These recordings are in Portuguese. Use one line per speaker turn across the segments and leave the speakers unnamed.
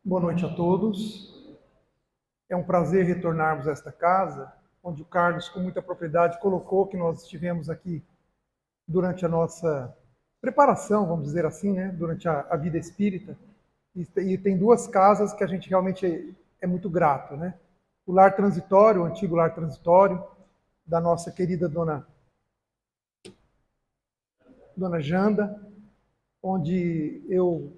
Boa noite a todos. É um prazer retornarmos a esta casa, onde o Carlos, com muita propriedade, colocou que nós estivemos aqui durante a nossa preparação, vamos dizer assim, né? Durante a vida espírita. E tem duas casas que a gente realmente é muito grato, né? O lar transitório, o antigo lar transitório, da nossa querida dona Janda, onde eu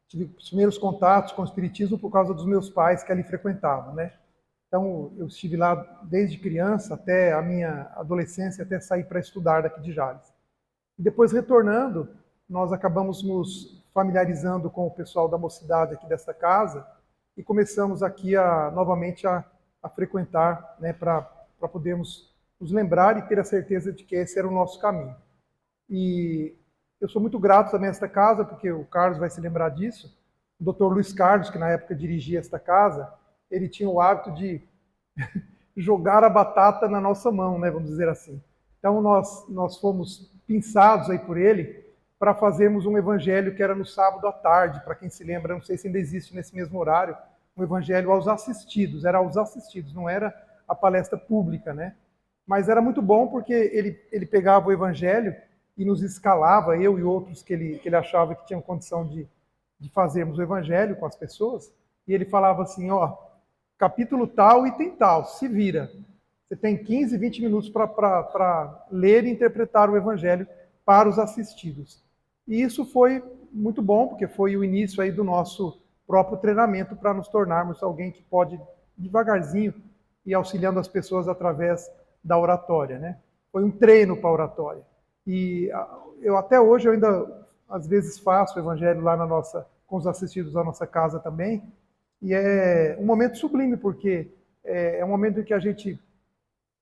tive os primeiros contatos com o espiritismo por causa dos meus pais que ali frequentavam, né? Então, eu estive lá desde criança até a minha adolescência, até sair para estudar daqui de Jales. E depois, retornando, nós acabamos nos familiarizando com o pessoal da mocidade aqui desta casa e começamos aqui novamente a frequentar, né, para podermos nos lembrar e ter a certeza de que esse era o nosso caminho. E eu sou muito grato também a esta casa, porque o Carlos vai se lembrar disso. O doutor Luiz Carlos, que na época dirigia esta casa, ele tinha o hábito de jogar a batata na nossa mão, né, vamos dizer assim. Então nós fomos pinçados aí por ele para fazermos um evangelho que era no sábado à tarde, para quem se lembra, não sei se ainda existe nesse mesmo horário, um evangelho aos assistidos, era aos assistidos, não era a palestra pública, né? Mas era muito bom porque ele pegava o evangelho e nos escalava, eu e outros que ele achava que tinham condição de fazermos o evangelho com as pessoas, e ele falava assim, ó, capítulo tal, item tal, se vira. Você tem 15, 20 minutos para ler e interpretar o evangelho para os assistidos. E isso foi muito bom, porque foi o início aí do nosso próprio treinamento para nos tornarmos alguém que pode, devagarzinho, ir auxiliando as pessoas através da oratória, né? Foi um treino para a oratória. E eu até hoje eu ainda às vezes faço o evangelho lá com os assistidos da nossa casa também, e é um momento sublime, porque é um momento em que a gente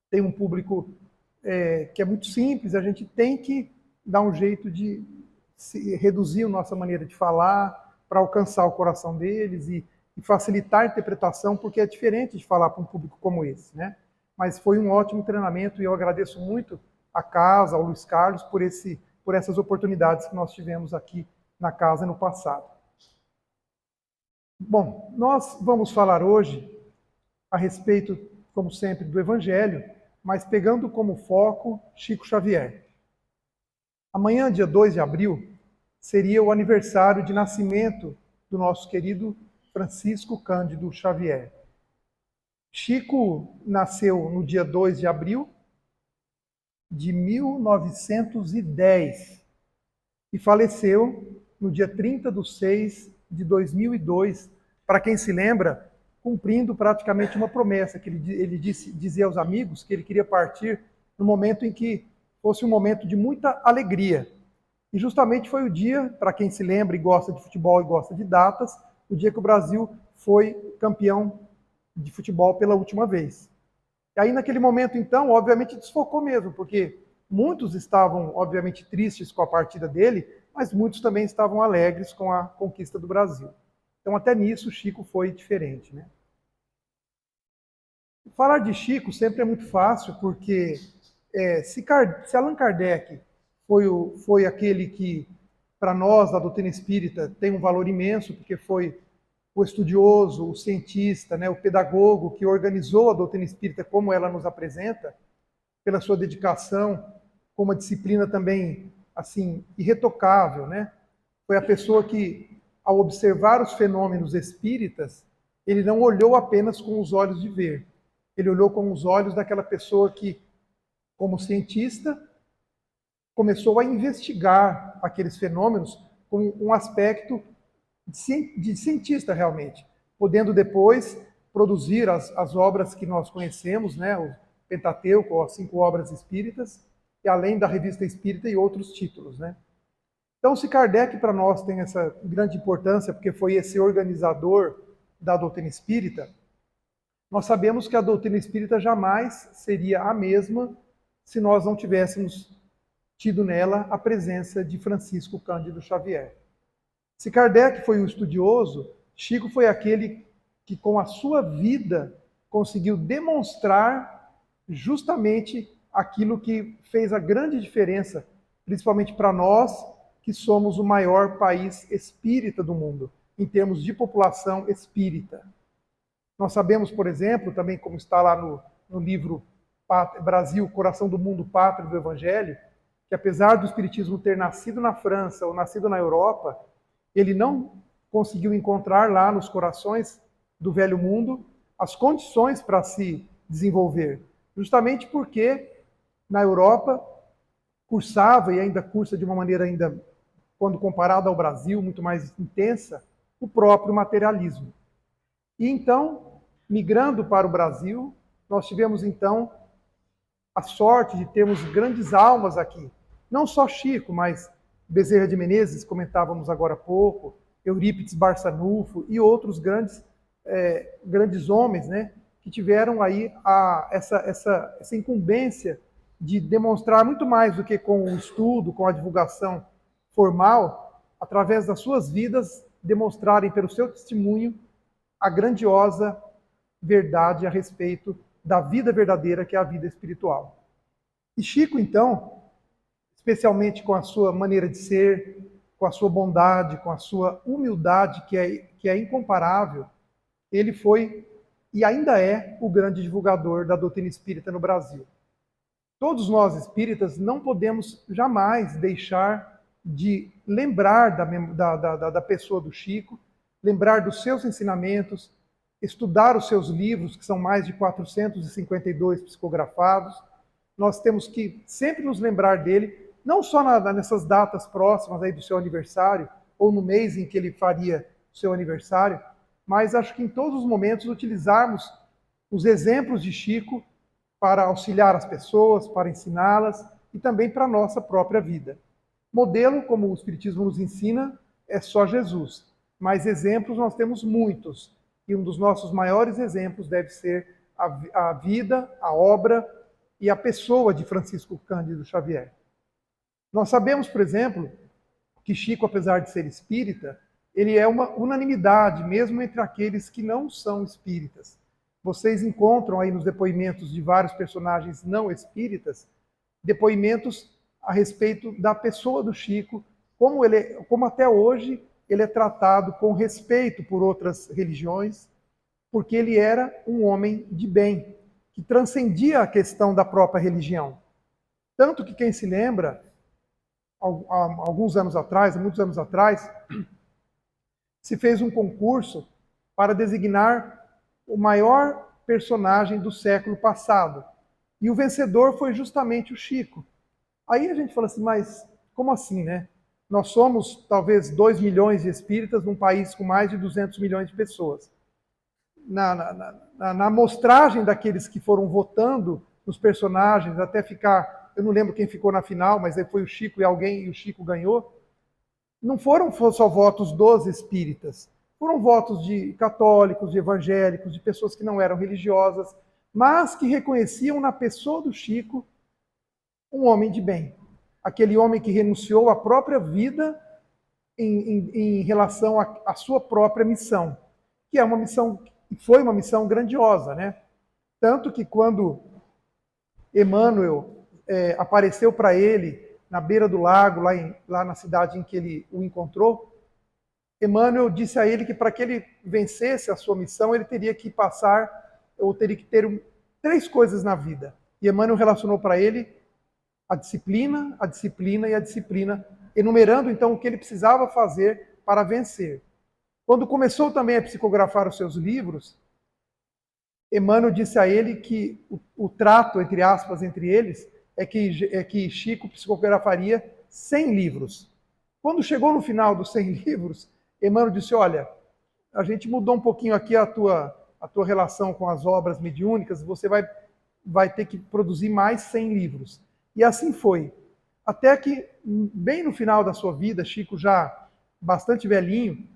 tem um público que é muito simples, a gente tem que dar um jeito de reduzir a nossa maneira de falar para alcançar o coração deles e facilitar a interpretação, porque é diferente de falar para um público como esse, né? Mas foi um ótimo treinamento e eu agradeço muito a casa, ao Luiz Carlos, por essas oportunidades que nós tivemos aqui na casa no passado. Bom, nós vamos falar hoje a respeito, como sempre, do Evangelho, mas pegando como foco Chico Xavier. Amanhã, dia 2 de abril, seria o aniversário de nascimento do nosso querido Francisco Cândido Xavier. Chico nasceu no dia 2 de abril de 1910 e faleceu no dia 30 de 6 de 2002, para quem se lembra, cumprindo praticamente uma promessa que ele dizia aos amigos que ele queria partir no momento em que fosse um momento de muita alegria. E justamente foi o dia, para quem se lembra e gosta de futebol e gosta de datas, o dia que o Brasil foi campeão de futebol pela última vez. E aí, naquele momento, então, obviamente desfocou mesmo, porque muitos estavam, obviamente, tristes com a partida dele, mas muitos também estavam alegres com a conquista do Brasil. Então, até nisso, Chico foi diferente, né? Falar de Chico sempre é muito fácil, porque se Allan Kardec foi aquele que, para nós, da doutrina espírita, tem um valor imenso, porque foi o estudioso, o cientista, né, o pedagogo que organizou a doutrina espírita como ela nos apresenta, pela sua dedicação, com uma disciplina também assim irretocável, né? Foi a pessoa que, ao observar os fenômenos espíritas, ele não olhou apenas com os olhos de ver. Ele olhou com os olhos daquela pessoa que, como cientista, começou a investigar aqueles fenômenos com um aspecto de cientista realmente, podendo depois produzir as obras que nós conhecemos, né, o Pentateuco, as 5 obras espíritas, e além da Revista Espírita e outros títulos, né? Então, se Kardec para nós tem essa grande importância, porque foi esse organizador da doutrina espírita, nós sabemos que a doutrina espírita jamais seria a mesma se nós não tivéssemos tido nela a presença de Francisco Cândido Xavier. Se Kardec foi um estudioso, Chico foi aquele que, com a sua vida, conseguiu demonstrar justamente aquilo que fez a grande diferença, principalmente para nós, que somos o maior país espírita do mundo. em termos de população espírita. Nós sabemos, por exemplo, também como está lá no livro Brasil, Coração do Mundo, Pátria do Evangelho, que apesar do Espiritismo ter nascido na França ou nascido na Europa, ele não conseguiu encontrar lá nos corações do velho mundo as condições para se desenvolver. Justamente porque na Europa cursava, e ainda cursa de uma maneira ainda, quando comparado ao Brasil, muito mais intensa, o próprio materialismo. E então, migrando para o Brasil, nós tivemos então a sorte de termos grandes almas aqui. Não só Chico, mas Bezerra de Menezes, comentávamos agora há pouco, Eurípides Barçanufo e outros grandes homens, né, que tiveram aí essa incumbência de demonstrar muito mais do que com o estudo, com a divulgação formal, através das suas vidas, demonstrarem pelo seu testemunho a grandiosa verdade a respeito da vida verdadeira, que é a vida espiritual. E Chico, então, especialmente com a sua maneira de ser, com a sua bondade, com a sua humildade, que é incomparável, ele foi e ainda é o grande divulgador da doutrina espírita no Brasil. Todos nós espíritas não podemos jamais deixar de lembrar da pessoa do Chico, lembrar dos seus ensinamentos, estudar os seus livros, que são mais de 452 psicografados. Nós temos que sempre nos lembrar dele, não só nessas datas próximas aí do seu aniversário, ou no mês em que ele faria o seu aniversário, mas acho que em todos os momentos utilizarmos os exemplos de Chico para auxiliar as pessoas, para ensiná-las e também para a nossa própria vida. Modelo, como o Espiritismo nos ensina, é só Jesus, mas exemplos nós temos muitos, e um dos nossos maiores exemplos deve ser a vida, a obra e a pessoa de Francisco Cândido Xavier. Nós sabemos, por exemplo, que Chico, apesar de ser espírita, ele é uma unanimidade, mesmo entre aqueles que não são espíritas. Vocês encontram aí nos depoimentos de vários personagens não espíritas, depoimentos a respeito da pessoa do Chico, como até hoje ele é tratado com respeito por outras religiões, porque ele era um homem de bem, que transcendia a questão da própria religião. Tanto que quem se lembra, há muitos anos atrás, se fez um concurso para designar o maior personagem do século passado. E o vencedor foi justamente o Chico. Aí a gente fala assim, mas como assim, né? Nós somos talvez 2 milhões de espíritas num país com mais de 200 milhões de pessoas. Na amostragem daqueles que foram votando nos personagens, até ficar, eu não lembro quem ficou na final, mas aí foi o Chico e o Chico ganhou. Não foram só votos dos espíritas, foram votos de católicos, de evangélicos, de pessoas que não eram religiosas, mas que reconheciam na pessoa do Chico um homem de bem. Aquele homem que renunciou à própria vida em relação à sua própria missão, que é uma missão, foi uma missão grandiosa, né? Tanto que quando Emmanuel apareceu para ele na beira do lago, lá na cidade em que ele o encontrou, Emmanuel disse a ele que para que ele vencesse a sua missão, ele teria que teria que ter 3 coisas na vida. E Emmanuel relacionou para ele a disciplina e a disciplina, enumerando então o que ele precisava fazer para vencer. Quando começou também a psicografar os seus livros, Emmanuel disse a ele que o trato, entre aspas, entre eles, é que Chico psicografaria 100 livros. Quando chegou no final dos 100 livros, Emmanuel disse, olha, a gente mudou um pouquinho aqui a tua relação com as obras mediúnicas, você vai ter que produzir mais 100 livros. E assim foi. Até que, bem no final da sua vida, Chico já bastante velhinho,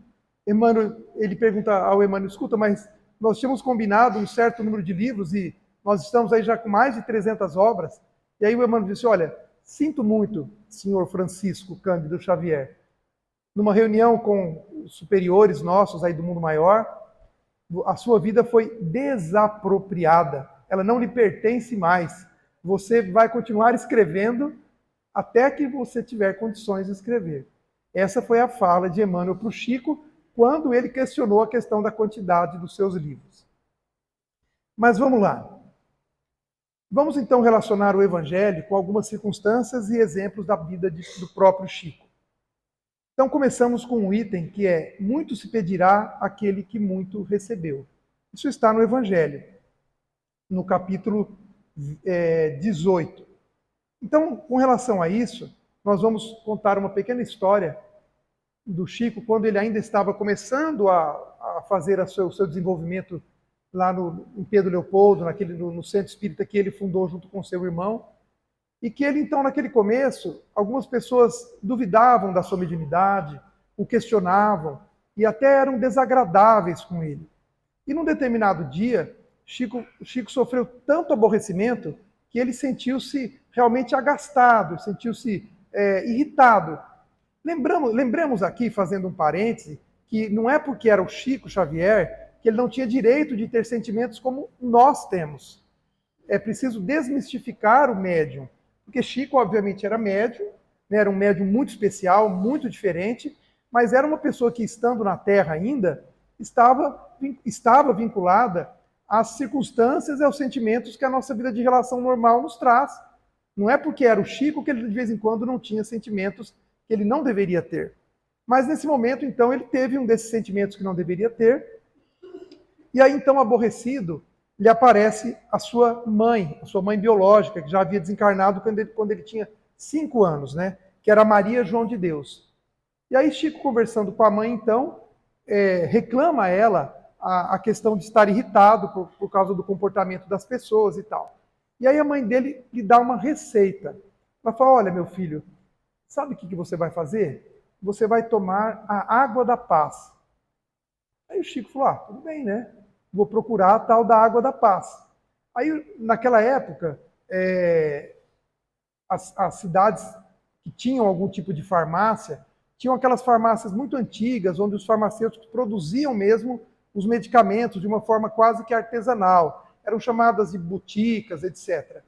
ele pergunta ao Emmanuel, escuta, mas nós tínhamos combinado um certo número de livros e nós estamos aí já com mais de 300 obras. E aí o Emmanuel disse, olha, sinto muito, senhor Francisco Cândido Xavier, numa reunião com os superiores nossos aí do mundo maior, a sua vida foi desapropriada, ela não lhe pertence mais. Você vai continuar escrevendo até que você tiver condições de escrever. Essa foi a fala de Emmanuel para o Chico, quando ele questionou a questão da quantidade dos seus livros. Mas vamos lá. Vamos então relacionar o Evangelho com algumas circunstâncias e exemplos da vida do próprio Chico. Então começamos com um item que é: muito se pedirá àquele que muito recebeu. Isso está no Evangelho, no capítulo 18. Então, com relação a isso, nós vamos contar uma pequena história do Chico, quando ele ainda estava começando a fazer o seu desenvolvimento lá em Pedro Leopoldo, no centro espírita que ele fundou junto com seu irmão, e que ele, então, naquele começo, algumas pessoas duvidavam da sua mediunidade, o questionavam, e até eram desagradáveis com ele. E num determinado dia, Chico sofreu tanto aborrecimento que ele sentiu-se realmente agastado, sentiu-se irritado. Lembremos aqui, fazendo um parêntese, que não é porque era o Chico Xavier que ele não tinha direito de ter sentimentos como nós temos. É preciso desmistificar o médium, porque Chico, obviamente, era médium, né, era um médium muito especial, muito diferente, mas era uma pessoa que, estando na Terra ainda, estava vinculada às circunstâncias e aos sentimentos que a nossa vida de relação normal nos traz. Não é porque era o Chico que ele, de vez em quando, não tinha sentimentos que ele não deveria ter. Mas, nesse momento, então, ele teve um desses sentimentos que não deveria ter, e aí, então, aborrecido, lhe aparece a sua mãe biológica, que já havia desencarnado quando ele tinha 5 anos, né? Que era Maria João de Deus. E aí Chico, conversando com a mãe, então, reclama a ela a questão de estar irritado por causa do comportamento das pessoas e tal. E aí a mãe dele lhe dá uma receita. Ela fala: olha, meu filho, sabe o que você vai fazer? Você vai tomar a água da paz. Aí o Chico falou: tudo bem, né? Vou procurar a tal da água da paz. Aí, naquela época, as cidades que tinham algum tipo de farmácia, tinham aquelas farmácias muito antigas, onde os farmacêuticos produziam mesmo os medicamentos de uma forma quase que artesanal. Eram chamadas de boticas, etc.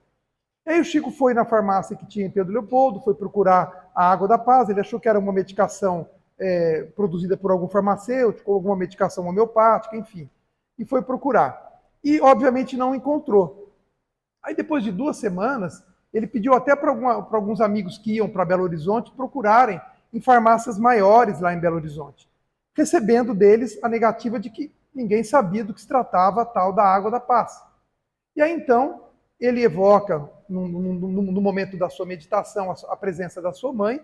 E aí o Chico foi na farmácia que tinha em Pedro Leopoldo, foi procurar a água da paz, ele achou que era uma medicação produzida por algum farmacêutico, ou alguma medicação homeopática, enfim. E foi procurar. E, obviamente, não encontrou. Aí, depois de 2 semanas, ele pediu até para alguns amigos que iam para Belo Horizonte procurarem em farmácias maiores lá em Belo Horizonte, recebendo deles a negativa de que ninguém sabia do que se tratava a tal da água da paz. E aí, então, ele evoca, no momento da sua meditação, a presença da sua mãe,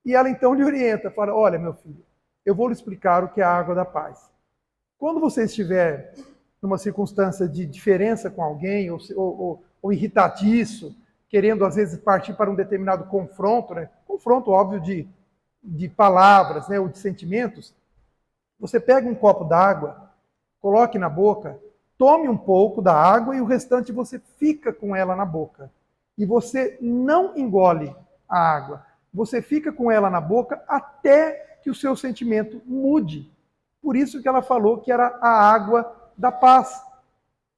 e ela, então, lhe orienta, fala: olha, meu filho, eu vou lhe explicar o que é a água da paz. Quando você estiver numa circunstância de diferença com alguém, ou irritadiço, querendo, às vezes, partir para um determinado confronto, né? Confronto, óbvio, de palavras, né? Ou de sentimentos, você pega um copo d'água, coloque na boca, tome um pouco da água e o restante você fica com ela na boca. E você não engole a água. Você fica com ela na boca até que o seu sentimento mude. Por isso que ela falou que era a água da paz.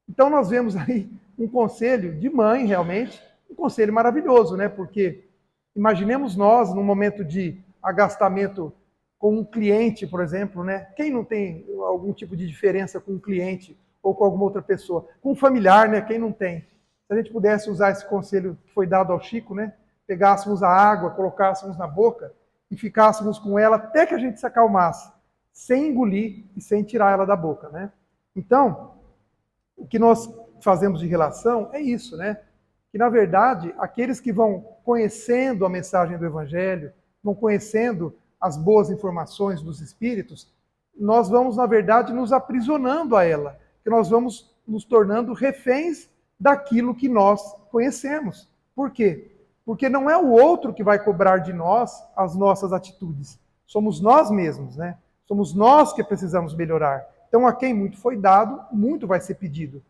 Então nós vemos aí um conselho de mãe, realmente, um conselho maravilhoso, né? Porque imaginemos nós, num momento de agastamento com um cliente, por exemplo, né? Quem não tem algum tipo de diferença com um cliente ou com alguma outra pessoa? Com um familiar, né? Quem não tem? Se a gente pudesse usar esse conselho que foi dado ao Chico, né? Pegássemos a água, colocássemos na boca e ficássemos com ela até que a gente se acalmasse, sem engolir e sem tirar ela da boca, né? Então, o que nós fazemos de relação é isso, né? Que, na verdade, aqueles que vão conhecendo a mensagem do Evangelho, vão conhecendo as boas informações dos Espíritos, nós vamos, na verdade, nos aprisionando a ela, que nós vamos nos tornando reféns daquilo que nós conhecemos. Por quê? Porque não é o outro que vai cobrar de nós as nossas atitudes. Somos nós mesmos, né? Somos nós que precisamos melhorar. Então, a quem muito foi dado, muito vai ser pedido.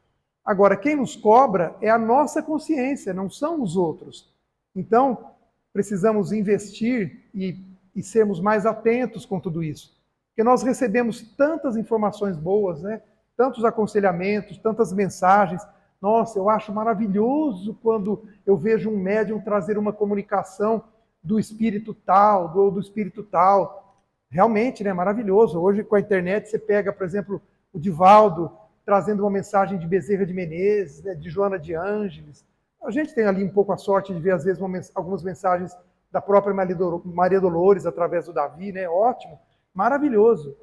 Agora, quem nos cobra é a nossa consciência, não são os outros. Então, precisamos investir e sermos mais atentos com tudo isso. Porque nós recebemos tantas informações boas, né? Tantos aconselhamentos, tantas mensagens. Nossa, eu acho maravilhoso quando eu vejo um médium trazer uma comunicação do espírito tal, do espírito tal. realmente, né, maravilhoso. Hoje, com a internet, você pega, por exemplo, o Divaldo trazendo uma mensagem de Bezerra de Menezes, né, de Joana de Ângeles. A gente tem ali um pouco a sorte de ver, às vezes, algumas mensagens da própria Maria Dolores, através do Davi, né? Ótimo, maravilhoso.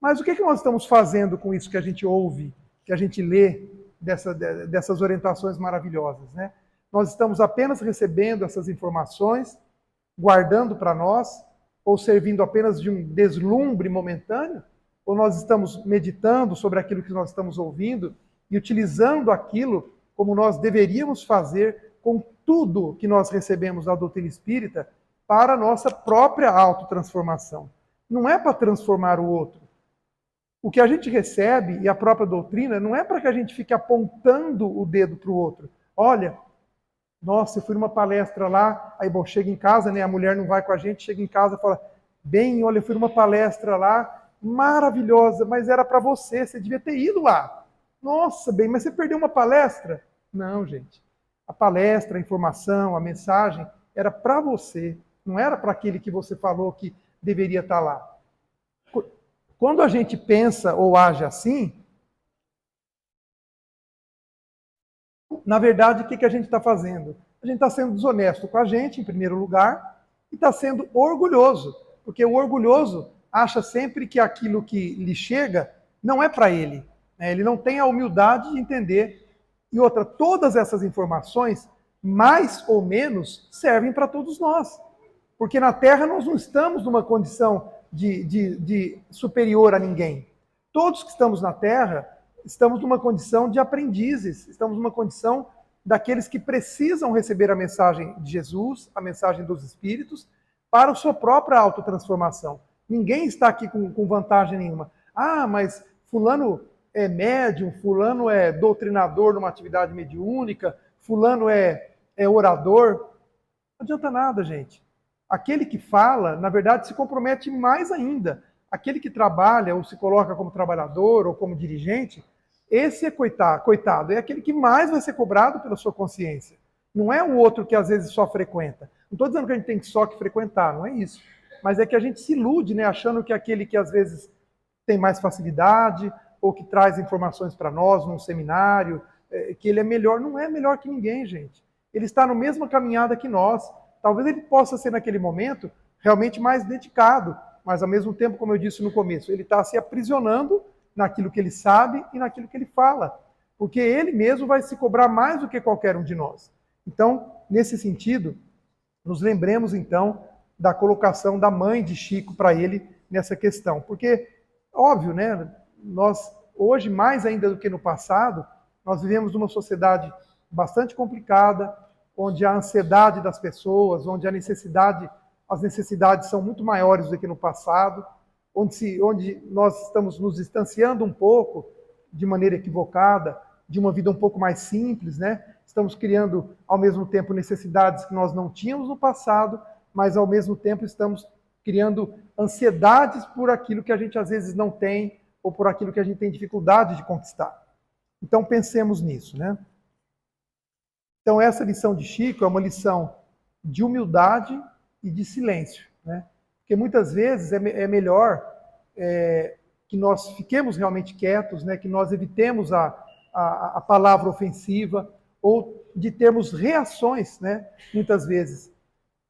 Mas o que nós estamos fazendo com isso que a gente ouve, que a gente lê, dessas orientações maravilhosas, né? Nós estamos apenas recebendo essas informações, guardando para nós, ou servindo apenas de um deslumbre momentâneo? Ou nós estamos meditando sobre aquilo que nós estamos ouvindo e utilizando aquilo como nós deveríamos fazer com tudo que nós recebemos da doutrina espírita para a nossa própria autotransformação? Não é para transformar o outro. O que a gente recebe e a própria doutrina não é para que a gente fique apontando o dedo para o outro. Olha, nossa, eu fui numa palestra lá, aí bom, chega em casa, né, a mulher não vai com a gente, chega em casa e fala, bem, olha, eu fui numa palestra lá, maravilhosa, mas era para você, você devia ter ido lá. Nossa, bem, mas você perdeu uma palestra? Não, gente. A palestra, a informação, a mensagem era para você, não era para aquele que você falou que deveria estar lá. Quando a gente pensa ou age assim, na verdade, o que a gente está fazendo? A gente está sendo desonesto com a gente, em primeiro lugar, e está sendo orgulhoso, porque o orgulhoso acha sempre que aquilo que lhe chega não é para ele, né? Ele não tem a humildade de entender. E outra, todas essas informações, mais ou menos, servem para todos nós. Porque na Terra nós não estamos numa condição de superior a ninguém. Todos que estamos na Terra estamos numa condição de aprendizes, estamos numa condição daqueles que precisam receber a mensagem de Jesus, a mensagem dos Espíritos, para a sua própria autotransformação. Ninguém está aqui com vantagem nenhuma. Ah, mas fulano é médium, fulano é doutrinador numa atividade mediúnica, fulano é orador. Não adianta nada, gente. Aquele que fala, na verdade, se compromete mais ainda. Aquele que trabalha ou se coloca como trabalhador ou como dirigente, esse é coitado, é aquele que mais vai ser cobrado pela sua consciência. Não é o outro que às vezes só frequenta. Não estou dizendo que a gente tem só que frequentar, não é isso. Mas é que a gente se ilude, né, achando que aquele que às vezes tem mais facilidade ou que traz informações para nós num seminário, que ele é melhor. Não é melhor que ninguém, gente. Ele está na mesma caminhada que nós. Talvez ele possa ser, naquele momento, realmente mais dedicado, mas ao mesmo tempo, como eu disse no começo, ele está se aprisionando naquilo que ele sabe e naquilo que ele fala, porque ele mesmo vai se cobrar mais do que qualquer um de nós. Então, nesse sentido, nos lembremos então da colocação da mãe de Chico para ele nessa questão, porque, óbvio, né, nós hoje, mais ainda do que no passado, nós vivemos numa sociedade bastante complicada, onde a ansiedade das pessoas, onde as necessidades são muito maiores do que no passado, onde nós estamos nos distanciando um pouco, de maneira equivocada, de uma vida um pouco mais simples, né? Estamos criando, ao mesmo tempo, necessidades que nós não tínhamos no passado, mas, ao mesmo tempo, estamos criando ansiedades por aquilo que a gente, às vezes, não tem, ou por aquilo que a gente tem dificuldade de conquistar. Então, pensemos nisso, né? Então, essa lição de Chico é uma lição de humildade e de silêncio, né? Porque muitas vezes é melhor que nós fiquemos realmente quietos, né? Que nós evitemos a palavra ofensiva ou de termos reações, né? Muitas vezes.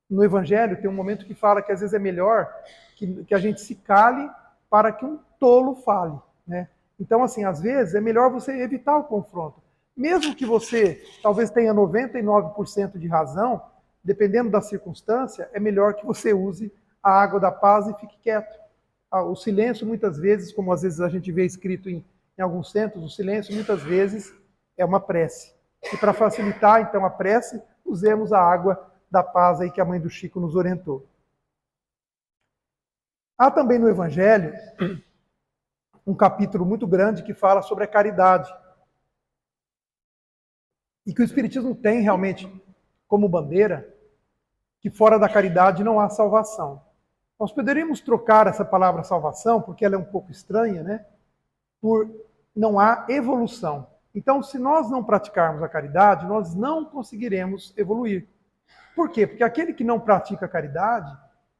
No Evangelho tem um momento que fala que às vezes é melhor que a gente se cale para que um tolo fale, né? Então, assim, às vezes é melhor você evitar o confronto. Mesmo que você talvez tenha 99% de razão, dependendo da circunstância, é melhor que você use a água da paz e fique quieto. O silêncio, muitas vezes, como às vezes a gente vê escrito em alguns centros, o silêncio, muitas vezes, é uma prece. E para facilitar, então, a prece, usemos a água da paz aí que a mãe do Chico nos orientou. Há também no Evangelho um capítulo muito grande que fala sobre a caridade. E que o Espiritismo tem realmente como bandeira que fora da caridade não há salvação. Nós poderíamos trocar essa palavra salvação, porque ela é um pouco estranha, né? Por não há evolução. Então, se nós não praticarmos a caridade, nós não conseguiremos evoluir. Por quê? Porque aquele que não pratica a caridade,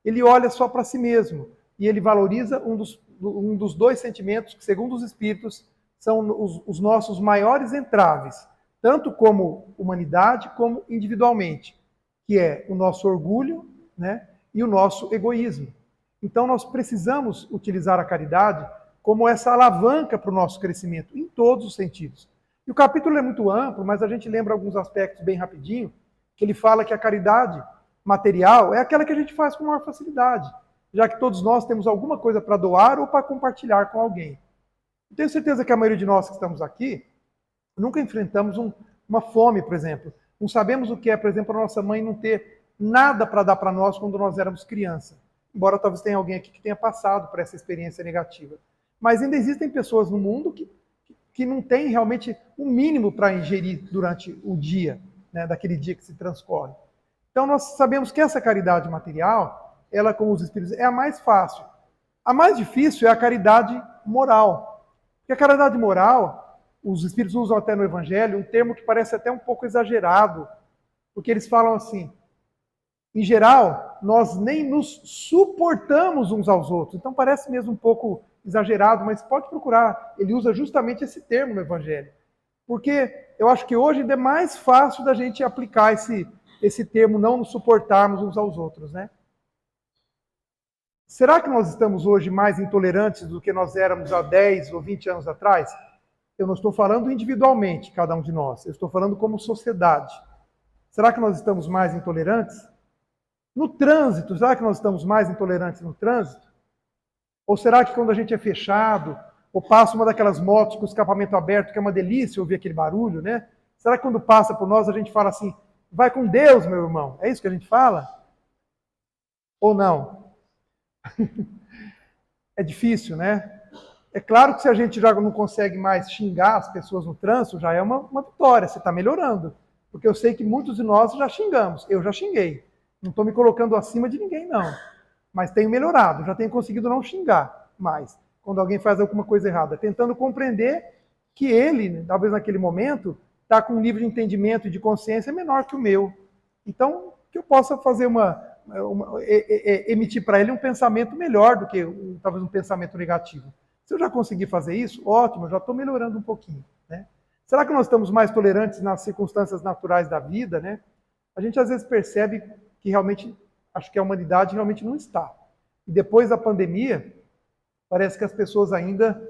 ele olha só para si mesmo. e ele valoriza um dos dois sentimentos que, segundo os espíritos, são os nossos maiores entraves, tanto como humanidade como individualmente, que é o nosso orgulho, né, e o nosso egoísmo. Então nós precisamos utilizar a caridade como essa alavanca para o nosso crescimento, em todos os sentidos. E o capítulo é muito amplo, mas a gente lembra alguns aspectos bem rapidinho, que ele fala que a caridade material é aquela que a gente faz com maior facilidade, já que todos nós temos alguma coisa para doar ou para compartilhar com alguém. Eu tenho certeza que a maioria de nós que estamos aqui nunca enfrentamos uma fome, por exemplo. Não sabemos o que é, por exemplo, a nossa mãe não ter nada para dar para nós quando nós éramos criança. Embora talvez tenha alguém aqui que tenha passado por essa experiência negativa. Mas ainda existem pessoas no mundo que não têm realmente o mínimo para ingerir durante o dia, né, daquele dia que se transcorre. Então nós sabemos que essa caridade material, ela com os espíritos, é a mais fácil. A mais difícil é a caridade moral. Porque a caridade moral, os espíritos usam até no Evangelho um termo que parece até um pouco exagerado, porque eles falam assim, em geral, nós nem nos suportamos uns aos outros. Então parece mesmo um pouco exagerado, mas pode procurar. Ele usa justamente esse termo no Evangelho. Porque eu acho que hoje ainda é mais fácil da gente aplicar esse termo, não nos suportarmos uns aos outros, né? Será que nós estamos hoje mais intolerantes do que nós éramos há 10 ou 20 anos atrás? Eu não estou falando individualmente, cada um de nós. Eu estou falando como sociedade. Será que nós estamos mais intolerantes? No trânsito, será que nós estamos mais intolerantes no trânsito? Ou será que quando a gente é fechado, ou passa uma daquelas motos com o escapamento aberto, que é uma delícia ouvir aquele barulho, né? Será que quando passa por nós a gente fala assim, vai com Deus, meu irmão? É isso que a gente fala? Ou não? É difícil, né? É claro que se a gente já não consegue mais xingar as pessoas no trânsito, já é uma vitória, você está melhorando. Porque eu sei que muitos de nós já xingamos, eu já xinguei. Não estou me colocando acima de ninguém, não. Mas tenho melhorado, já tenho conseguido não xingar mais quando alguém faz alguma coisa errada. Tentando compreender que ele, talvez naquele momento, está com um nível de entendimento e de consciência menor que o meu. Então, que eu possa fazer emitir para ele um pensamento melhor do que talvez um pensamento negativo. Se eu já conseguir fazer isso, ótimo, eu já estou melhorando um pouquinho, né? Será que nós estamos mais tolerantes nas circunstâncias naturais da vida, né? A gente às vezes percebe que realmente, acho que a humanidade realmente não está. E depois da pandemia, parece que as pessoas ainda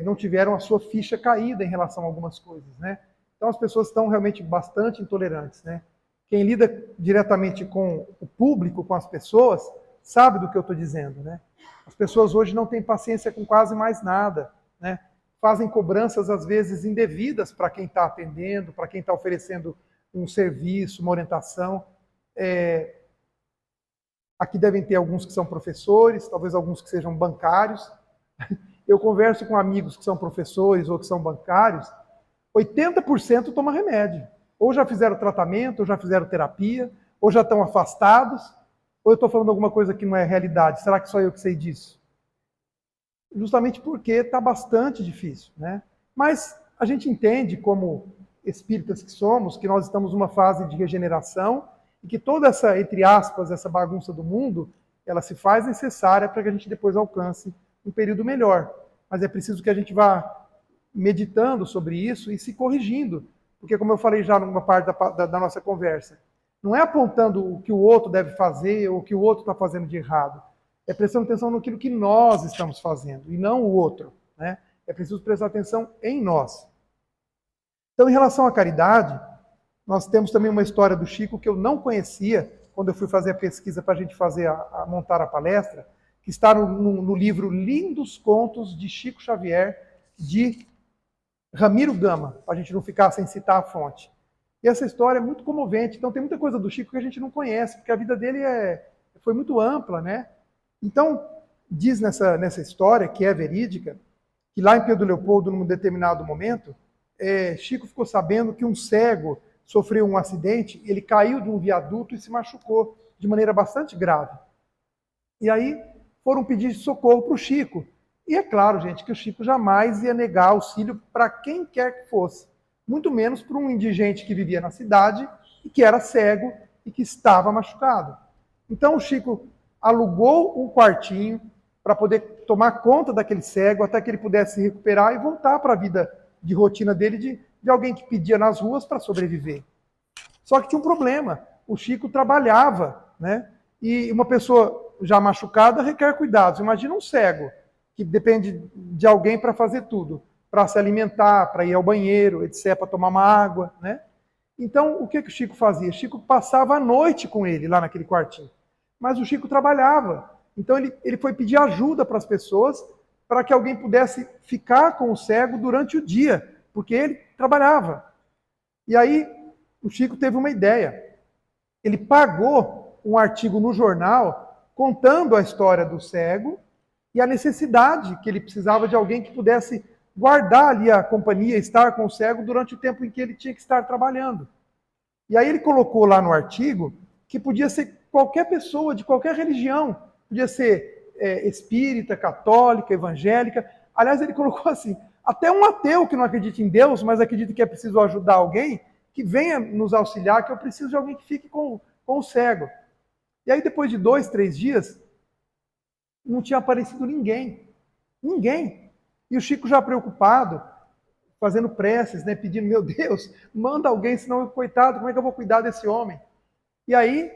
não tiveram a sua ficha caída em relação a algumas coisas, né? Então as pessoas estão realmente bastante intolerantes, né? Quem lida diretamente com o público, com as pessoas, sabe do que eu estou dizendo, né? As pessoas hoje não têm paciência com quase mais nada, né? Fazem cobranças, às vezes, indevidas para quem está atendendo, para quem está oferecendo um serviço, uma orientação. Aqui devem ter alguns que são professores, talvez alguns que sejam bancários. Eu converso com amigos que são professores ou que são bancários, 80% toma remédio. Ou já fizeram tratamento, ou já fizeram terapia, ou já estão afastados, ou eu estou falando alguma coisa que não é realidade. Será que só eu que sei disso? Justamente porque está bastante difícil, né? Mas a gente entende, como espíritas que somos, que nós estamos numa fase de regeneração e que toda essa, entre aspas, essa bagunça do mundo, ela se faz necessária para que a gente depois alcance um período melhor. Mas é preciso que a gente vá meditando sobre isso e se corrigindo. Porque, como eu falei já numa parte da nossa conversa, não é apontando o que o outro deve fazer ou o que o outro está fazendo de errado. É prestando atenção naquilo que nós estamos fazendo e não o outro, né? É preciso prestar atenção em nós. Então, em relação à caridade, nós temos também uma história do Chico que eu não conhecia quando eu fui fazer a pesquisa para a gente montar a palestra, que está no livro Lindos Contos de Chico Xavier, de Ramiro Gama, para a gente não ficar sem citar a fonte. E essa história é muito comovente. Então tem muita coisa do Chico que a gente não conhece, porque a vida dele foi muito ampla, né? Então, diz nessa história, que é verídica, que lá em Pedro Leopoldo, num determinado momento, Chico ficou sabendo que um cego sofreu um acidente, ele caiu de um viaduto e se machucou de maneira bastante grave. E aí foram pedir socorro para o Chico. E é claro, gente, que o Chico jamais ia negar auxílio para quem quer que fosse. Muito menos para um indigente que vivia na cidade e que era cego e que estava machucado. Então o Chico alugou um quartinho para poder tomar conta daquele cego até que ele pudesse se recuperar e voltar para a vida de rotina dele de alguém que pedia nas ruas para sobreviver. Só que tinha um problema. O Chico trabalhava, né? E uma pessoa já machucada requer cuidados. Imagina um cego que depende de alguém para fazer tudo, para se alimentar, para ir ao banheiro, etc., para tomar uma água, né? Então, o que o Chico fazia? O Chico passava a noite com ele lá naquele quartinho. Mas o Chico trabalhava. Então, ele foi pedir ajuda para as pessoas para que alguém pudesse ficar com o cego durante o dia, porque ele trabalhava. E aí, o Chico teve uma ideia. Ele pagou um artigo no jornal contando a história do cego e a necessidade que ele precisava de alguém que pudesse guardar ali a companhia, estar com o cego durante o tempo em que ele tinha que estar trabalhando. E aí ele colocou lá no artigo que podia ser qualquer pessoa, de qualquer religião, podia ser espírita, católica, evangélica. Aliás, ele colocou assim, até um ateu que não acredita em Deus, mas acredita que é preciso ajudar alguém, que venha nos auxiliar, que eu preciso de alguém que fique com o cego. E aí, depois de 2, 3 dias, não tinha aparecido ninguém. Ninguém. E o Chico já preocupado, fazendo preces, né, pedindo, meu Deus, manda alguém, senão, coitado, como é que eu vou cuidar desse homem? E aí,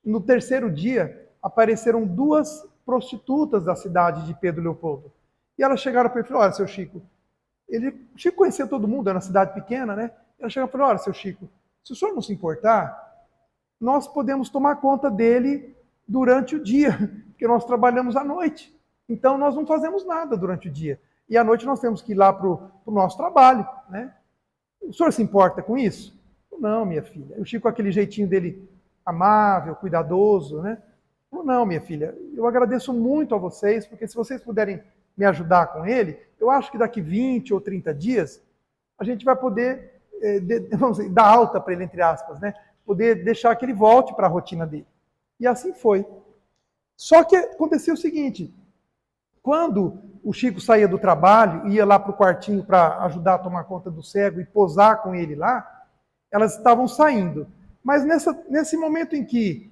no 3º dia, apareceram 2 prostitutas da cidade de Pedro Leopoldo. E elas chegaram para ele e falaram, olha, seu Chico, o Chico conhecia todo mundo, era uma cidade pequena, né? Elas chegaram e falaram, olha, seu Chico, se o senhor não se importar, nós podemos tomar conta dele durante o dia, porque nós trabalhamos à noite. Então, nós não fazemos nada durante o dia. E à noite nós temos que ir lá para o nosso trabalho, né? O senhor se importa com isso? Não, minha filha. O Chico, com aquele jeitinho dele amável, cuidadoso, né? Não, minha filha, eu agradeço muito a vocês, porque se vocês puderem me ajudar com ele, eu acho que daqui 20 ou 30 dias, a gente vai poder, vamos dizer, dar alta para ele, entre aspas, né? Poder deixar que ele volte para a rotina dele. E assim foi. Só que acontecia o seguinte, quando o Chico saía do trabalho, ia lá para o quartinho para ajudar a tomar conta do cego e posar com ele lá, elas estavam saindo. Mas nesse momento em que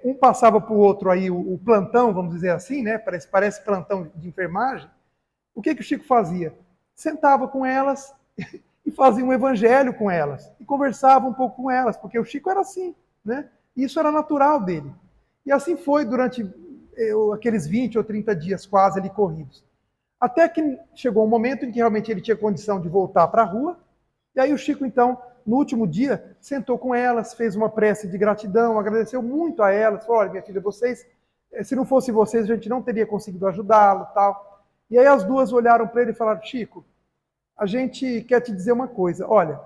um passava para o outro aí o plantão, vamos dizer assim, né? Parece plantão de enfermagem, o que o Chico fazia? Sentava com elas e fazia um evangelho com elas, e conversava um pouco com elas, porque o Chico era assim, né? Isso era natural dele. E assim foi durante aqueles 20 ou 30 dias quase ali corridos. Até que chegou um momento em que realmente ele tinha condição de voltar para a rua, e aí o Chico, então, no último dia, sentou com elas, fez uma prece de gratidão, agradeceu muito a elas, falou, olha, minha filha, vocês, se não fosse vocês, a gente não teria conseguido ajudá-lo, tal. E aí as 2 olharam para ele e falaram, Chico, a gente quer te dizer uma coisa, olha,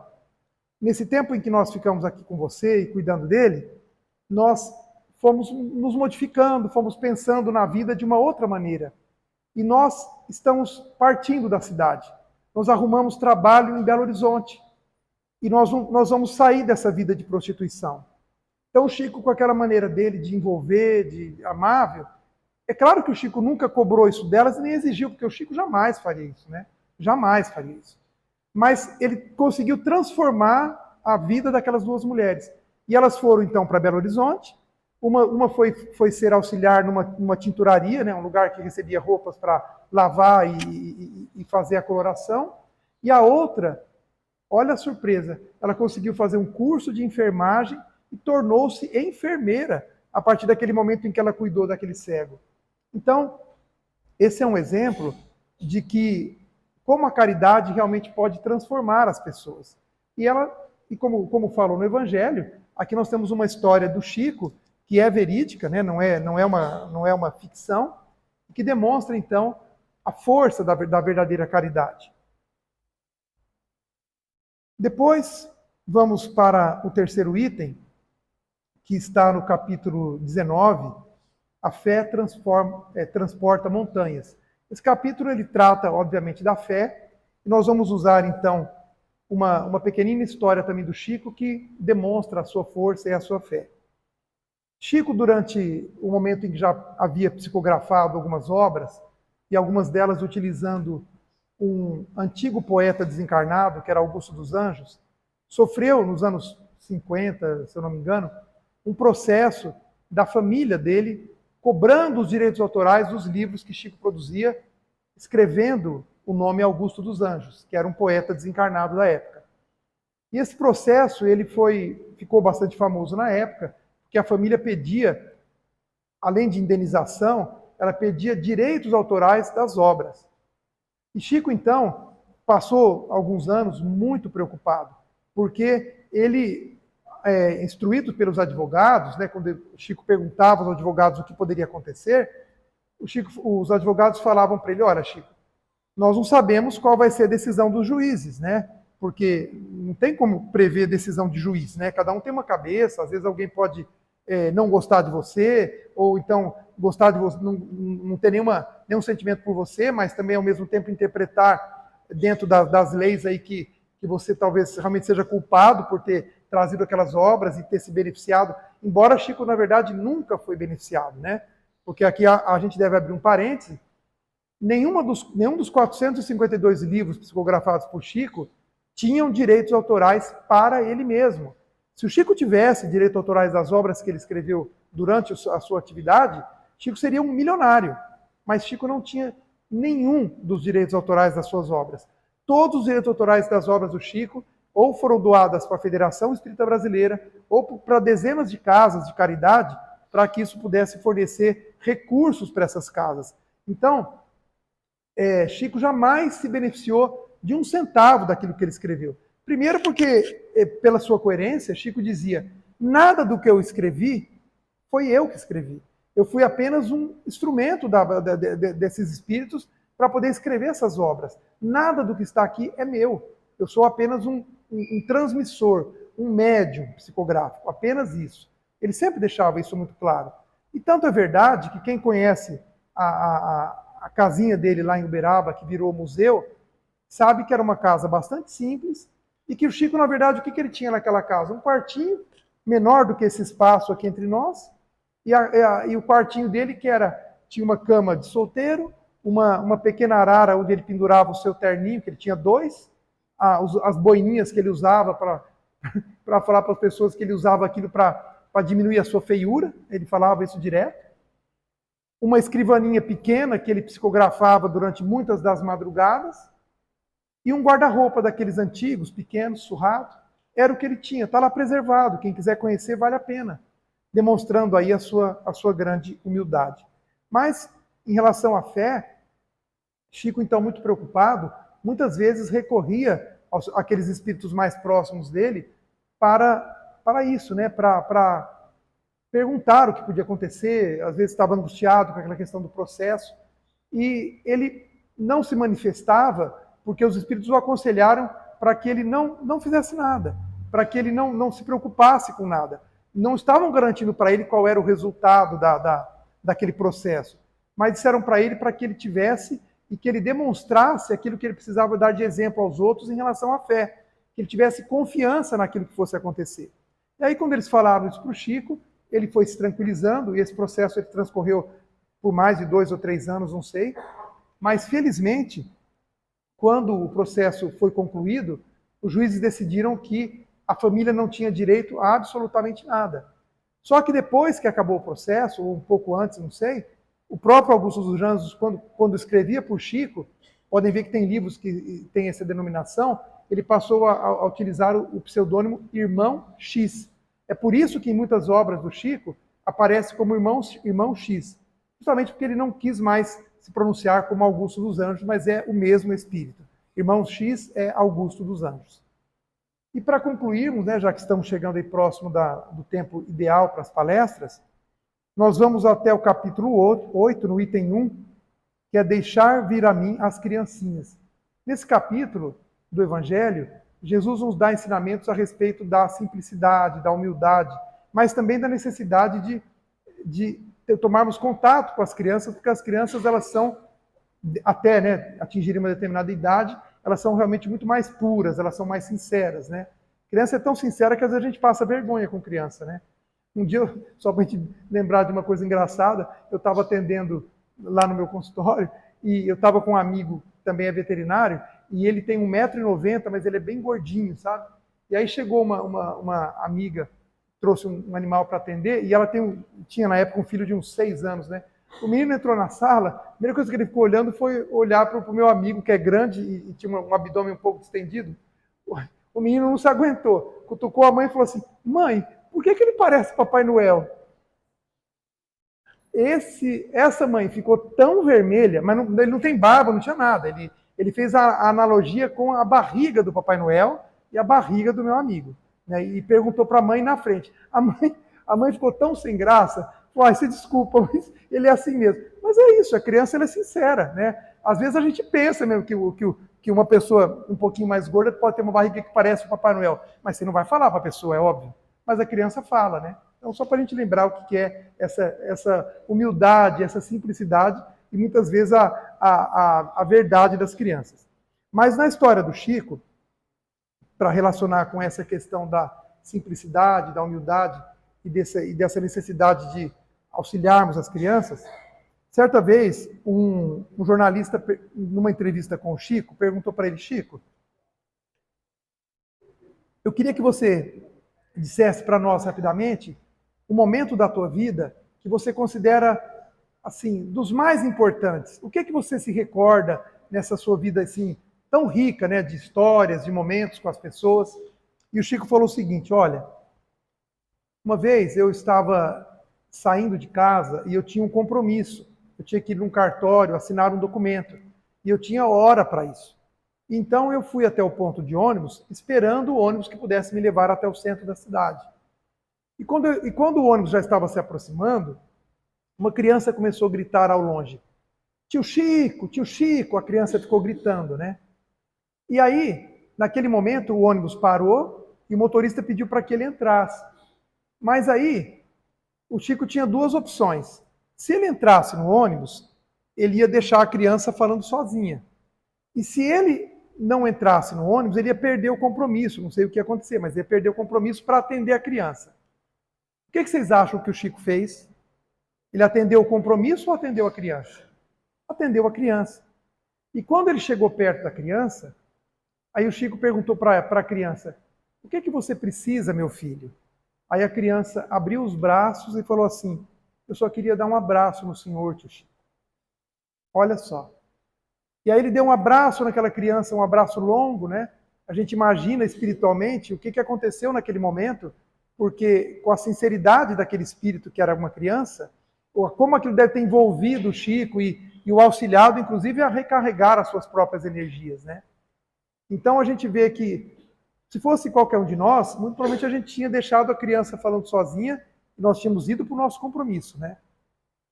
nesse tempo em que nós ficamos aqui com você e cuidando dele, nós fomos nos modificando, fomos pensando na vida de uma outra maneira. E nós estamos partindo da cidade. Nós arrumamos trabalho em Belo Horizonte. E nós vamos sair dessa vida de prostituição. Então o Chico, com aquela maneira dele de envolver, de amável, é claro que o Chico nunca cobrou isso delas e nem exigiu, porque o Chico jamais faria isso, né? Jamais faria isso. Mas ele conseguiu transformar a vida daquelas 2 mulheres. E elas foram, então, para Belo Horizonte. Uma foi ser auxiliar numa tinturaria, né, um lugar que recebia roupas para lavar e fazer a coloração. E a outra, olha a surpresa, ela conseguiu fazer um curso de enfermagem e tornou-se enfermeira a partir daquele momento em que ela cuidou daquele cego. Então, esse é um exemplo de que como a caridade realmente pode transformar as pessoas. E como falou no Evangelho, aqui nós temos uma história do Chico, que é verídica, né? não é uma ficção, que demonstra, então, a força da verdadeira caridade. Depois, vamos para o 3º item, que está no capítulo 19, a fé transporta montanhas. Esse capítulo ele trata, obviamente, da fé, e nós vamos usar, então, uma pequenina história também do Chico que demonstra a sua força e a sua fé. Chico, durante o momento em que já havia psicografado algumas obras, e algumas delas utilizando um antigo poeta desencarnado, que era Augusto dos Anjos, sofreu, nos anos 50, se eu não me engano, um processo da família dele cobrando os direitos autorais dos livros que Chico produzia, escrevendo o nome Augusto dos Anjos, que era um poeta desencarnado da época. E esse processo ficou bastante famoso na época, porque a família pedia, além de indenização, ela pedia direitos autorais das obras. E Chico, então, passou alguns anos muito preocupado, porque ele, instruído pelos advogados, né, quando o Chico perguntava aos advogados o que poderia acontecer, os advogados falavam para ele: olha, Chico, nós não sabemos qual vai ser a decisão dos juízes, né? Porque não tem como prever decisão de juiz, né? Cada um tem uma cabeça, às vezes alguém pode não gostar de você, ou então gostar de você, não ter nenhum sentimento por você, mas também ao mesmo tempo interpretar dentro das leis aí que você talvez realmente seja culpado por ter trazido aquelas obras e ter se beneficiado, embora Chico, na verdade, nunca foi beneficiado, né? Porque aqui a gente deve abrir um parêntese: nenhum dos 452 livros psicografados por Chico tinham direitos autorais para ele mesmo. Se o Chico tivesse direitos autorais das obras que ele escreveu durante a sua atividade, Chico seria um milionário. Mas Chico não tinha nenhum dos direitos autorais das suas obras. Todos os direitos autorais das obras do Chico ou foram doadas para a Federação Espírita Brasileira ou para dezenas de casas de caridade, para que isso pudesse fornecer recursos para essas casas. Então, Chico jamais se beneficiou de um centavo daquilo que ele escreveu. Primeiro porque, pela sua coerência, Chico dizia: nada do que eu escrevi foi eu que escrevi. Eu fui apenas um instrumento desses espíritos para poder escrever essas obras. Nada do que está aqui é meu. Eu sou apenas um transmissor, um médium psicográfico, apenas isso. Ele sempre deixava isso muito claro. E tanto é verdade que quem conhece a casinha dele lá em Uberaba, que virou museu, sabe que era uma casa bastante simples e que o Chico, na verdade, o que ele tinha naquela casa? Um quartinho menor do que esse espaço aqui entre nós, e o quartinho dele tinha uma cama de solteiro, uma pequena arara onde ele pendurava o seu terninho, que ele tinha dois, as boininhas que ele usava para falar para as pessoas que ele usava aquilo para diminuir a sua feiura, ele falava isso direto. Uma escrivaninha pequena que ele psicografava durante muitas das madrugadas, e um guarda-roupa daqueles antigos, pequenos, surrado. Era o que ele tinha, está lá preservado. Quem quiser conhecer, vale a pena. Demonstrando aí a sua grande humildade. Mas, em relação à fé, Chico, então, muito preocupado, muitas vezes recorria àqueles espíritos mais próximos dele para isso, né? Para perguntar o que podia acontecer, às vezes estava angustiado com aquela questão do processo, e ele não se manifestava porque os espíritos o aconselharam para que ele não fizesse nada, para que ele não se preocupasse com nada. Não estavam garantindo para ele qual era o resultado daquele processo, mas disseram para ele para que ele tivesse e que ele demonstrasse aquilo que ele precisava dar de exemplo aos outros em relação à fé, que ele tivesse confiança naquilo que fosse acontecer. E aí, quando eles falaram isso para o Chico, ele foi se tranquilizando, e esse processo ele transcorreu por mais de 2 ou 3 anos, não sei, mas felizmente, quando o processo foi concluído, os juízes decidiram que a família não tinha direito a absolutamente nada. Só que depois que acabou o processo, ou um pouco antes, não sei, o próprio Augusto dos Anjos, quando escrevia por Chico, podem ver que tem livros que têm essa denominação, ele passou a utilizar o pseudônimo Irmão X. É por isso que em muitas obras do Chico aparece como Irmão X, justamente porque ele não quis mais se pronunciar como Augusto dos Anjos, mas é o mesmo espírito. Irmão X é Augusto dos Anjos. E para concluirmos, né, já que estamos chegando aí próximo do tempo ideal para as palestras, nós vamos até o capítulo 8, no item 1, que é deixar vir a mim as criancinhas. Nesse capítulo do Evangelho, Jesus nos dá ensinamentos a respeito da simplicidade, da humildade, mas também da necessidade de tomarmos contato com as crianças, porque as crianças, elas são, até, né, atingirem uma determinada idade, elas são realmente muito mais puras, elas são mais sinceras, né? Criança é tão sincera que às vezes a gente passa vergonha com criança, né? Um dia, só para a gente lembrar de uma coisa engraçada, eu estava atendendo lá no meu consultório e eu estava com um amigo, também é veterinário, e ele tem 1,90 m, mas ele é bem gordinho, sabe? E aí chegou uma amiga trouxe um animal para atender, e ela tinha na época um filho de uns 6 anos, né? O menino entrou na sala, a primeira coisa que ele ficou olhando foi olhar para o meu amigo, que é grande e tinha um abdômen um pouco distendido. O menino não se aguentou, cutucou a mãe e falou assim: mãe, por que ele parece Papai Noel? Essa mãe ficou tão vermelha, mas ele não tem barba, não tinha nada. Ele fez a analogia com a barriga do Papai Noel e a barriga do meu amigo. Né? E perguntou para a mãe na frente. A mãe ficou tão sem graça, falou: você desculpa, mas ele é assim mesmo. Mas é isso, a criança ela é sincera. Né? Às vezes a gente pensa mesmo que uma pessoa um pouquinho mais gorda pode ter uma barriga que parece o Papai Noel, mas você não vai falar para a pessoa, é óbvio. Mas a criança fala, né? Então, só para a gente lembrar o que é essa humildade, essa simplicidade e muitas vezes a verdade das crianças. Mas na história do Chico, para relacionar com essa questão da simplicidade, da humildade e dessa necessidade de auxiliarmos as crianças, certa vez um jornalista, numa entrevista com o Chico, perguntou para ele: Chico, eu queria que você dissesse para nós rapidamente o momento da tua vida que você considera assim dos mais importantes. O que é que você se recorda nessa sua vida assim tão rica, né, de histórias, de momentos com as pessoas? E o Chico falou o seguinte: olha, uma vez eu estava saindo de casa e eu tinha um compromisso. Eu tinha que ir num cartório, assinar um documento. E eu tinha hora para isso. Então eu fui até o ponto de ônibus, esperando o ônibus que pudesse me levar até o centro da cidade. E quando o ônibus já estava se aproximando, uma criança começou a gritar ao longe: tio Chico, a criança ficou gritando, né? E aí, naquele momento, o ônibus parou e o motorista pediu para que ele entrasse. Mas aí, o Chico tinha duas opções. Se ele entrasse no ônibus, ele ia deixar a criança falando sozinha. E se ele não entrasse no ônibus, ele ia perder o compromisso. Não sei o que ia acontecer, mas ia perder o compromisso para atender a criança. O que vocês acham que o Chico fez? Ele atendeu o compromisso ou atendeu a criança? Atendeu a criança. E quando ele chegou perto da criança, aí o Chico perguntou para a criança: o que é que você precisa, meu filho? Aí a criança abriu os braços e falou assim: eu só queria dar um abraço no senhor, tio Chico. Olha só. E aí ele deu um abraço naquela criança, um abraço longo, né? A gente imagina espiritualmente o que aconteceu naquele momento, porque com a sinceridade daquele espírito que era uma criança, como aquilo deve ter envolvido o Chico e o auxiliado, inclusive, a recarregar as suas próprias energias, né? Então a gente vê que, se fosse qualquer um de nós, muito provavelmente a gente tinha deixado a criança falando sozinha e nós tínhamos ido para o nosso compromisso, né?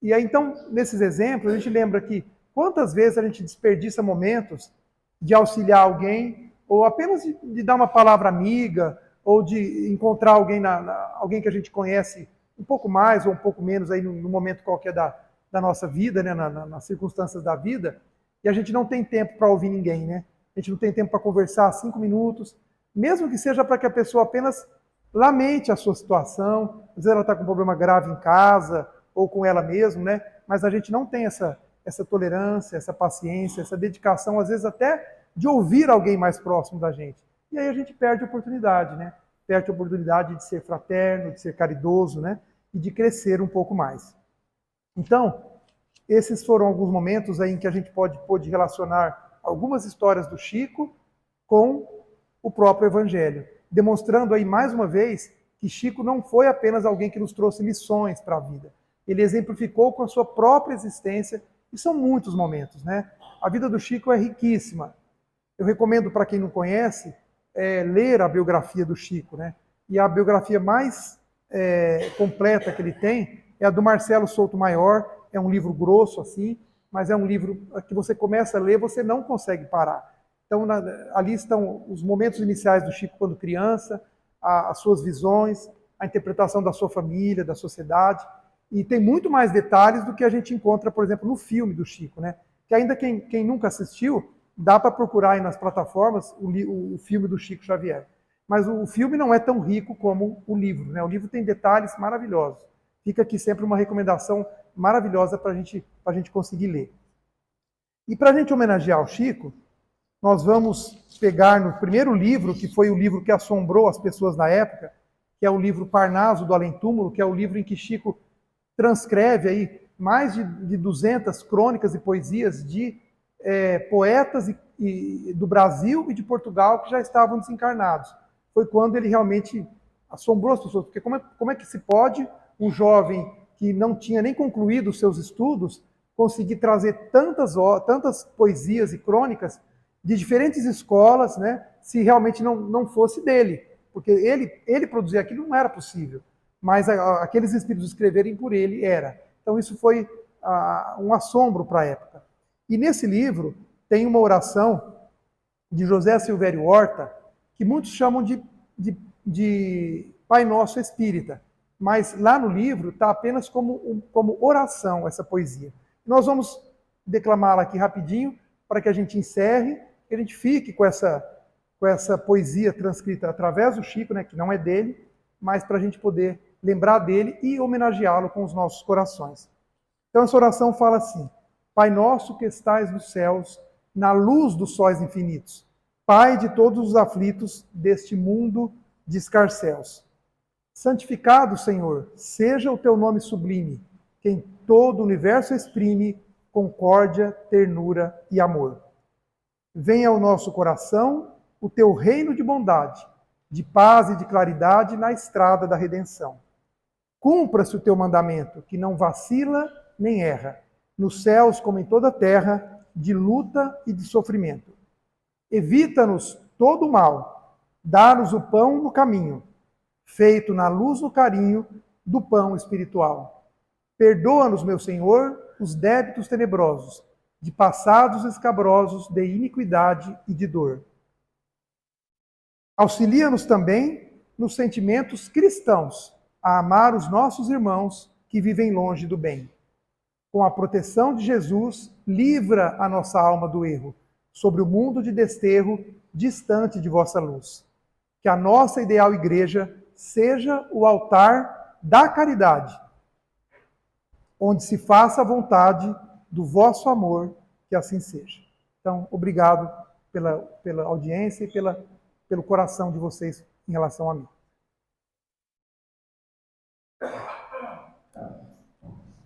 E aí, então, nesses exemplos, a gente lembra que quantas vezes a gente desperdiça momentos de auxiliar alguém, ou apenas de dar uma palavra amiga, ou de encontrar alguém, alguém que a gente conhece um pouco mais ou um pouco menos aí no momento qualquer da nossa vida, né, nas circunstâncias da vida, e a gente não tem tempo para ouvir ninguém, né? A gente não tem tempo para conversar 5 minutos, mesmo que seja para que a pessoa apenas lamente a sua situação. Às vezes ela está com um problema grave em casa, ou com ela mesma, né? Mas a gente não tem essa tolerância, essa paciência, essa dedicação, às vezes até de ouvir alguém mais próximo da gente. E aí a gente perde a oportunidade, né? Perde a oportunidade de ser fraterno, de ser caridoso, né? E de crescer um pouco mais. Então, esses foram alguns momentos aí em que a gente pôde relacionar algumas histórias do Chico com o próprio Evangelho, demonstrando aí mais uma vez que Chico não foi apenas alguém que nos trouxe lições para a vida. Ele exemplificou com a sua própria existência, e são muitos momentos, né? A vida do Chico é riquíssima. Eu recomendo para quem não conhece ler a biografia do Chico, né? E a biografia mais completa que ele tem é a do Marcelo Souto Maior. É um livro grosso assim, mas é um livro que você começa a ler, você não consegue parar. Então ali estão os momentos iniciais do Chico quando criança, as suas visões, a interpretação da sua família, da sociedade. E tem muito mais detalhes do que a gente encontra, por exemplo, no filme do Chico, né? Que ainda quem nunca assistiu, dá para procurar aí nas plataformas o filme do Chico Xavier. Mas o filme não é tão rico como o livro, né? O livro tem detalhes maravilhosos. Fica aqui sempre uma recomendação maravilhosa para a gente conseguir ler. E para a gente homenagear o Chico, nós vamos pegar no primeiro livro, que foi o livro que assombrou as pessoas na época, que é o livro Parnaso do Além-Túmulo, que é o livro em que Chico transcreve aí mais de 200 crônicas e poesias de poetas do Brasil e de Portugal que já estavam desencarnados. Foi quando ele realmente assombrou as pessoas, porque como é que se pode um jovem que não tinha nem concluído os seus estudos conseguir trazer tantas poesias e crônicas de diferentes escolas, né, se realmente não fosse dele? Porque ele produzir aquilo não era possível, mas aqueles espíritos escreverem por ele era. Então isso foi um assombro para a época. E nesse livro tem uma oração de José Silvério Horta, que muitos chamam de Pai Nosso Espírita, mas lá no livro está apenas como oração essa poesia. Nós vamos declamá-la aqui rapidinho, para que a gente encerre, que a gente fique com essa poesia transcrita através do Chico, né, que não é dele, mas para a gente poder lembrar dele e homenageá-lo com os nossos corações. Então essa oração fala assim: Pai nosso que estais nos céus, na luz dos sóis infinitos, Pai de todos os aflitos deste mundo de escarcéus. Santificado, Senhor, seja o teu nome sublime, que em todo o universo exprime concórdia, ternura e amor. Venha ao nosso coração o teu reino de bondade, de paz e de claridade na estrada da redenção. Cumpra-se o teu mandamento, que não vacila nem erra, nos céus como em toda a terra, de luta e de sofrimento. Evita-nos todo o mal, dá-nos o pão no caminho, feito na luz do carinho do pão espiritual. Perdoa-nos, meu Senhor, os débitos tenebrosos, de passados escabrosos de iniquidade e de dor. Auxilia-nos também nos sentimentos cristãos, a amar os nossos irmãos que vivem longe do bem. Com a proteção de Jesus, livra a nossa alma do erro, sobre o mundo de desterro, distante de vossa luz. Que a nossa ideal igreja seja o altar da caridade, onde se faça a vontade do vosso amor, que assim seja. Então, obrigado pela audiência e pelo coração de vocês em relação a mim.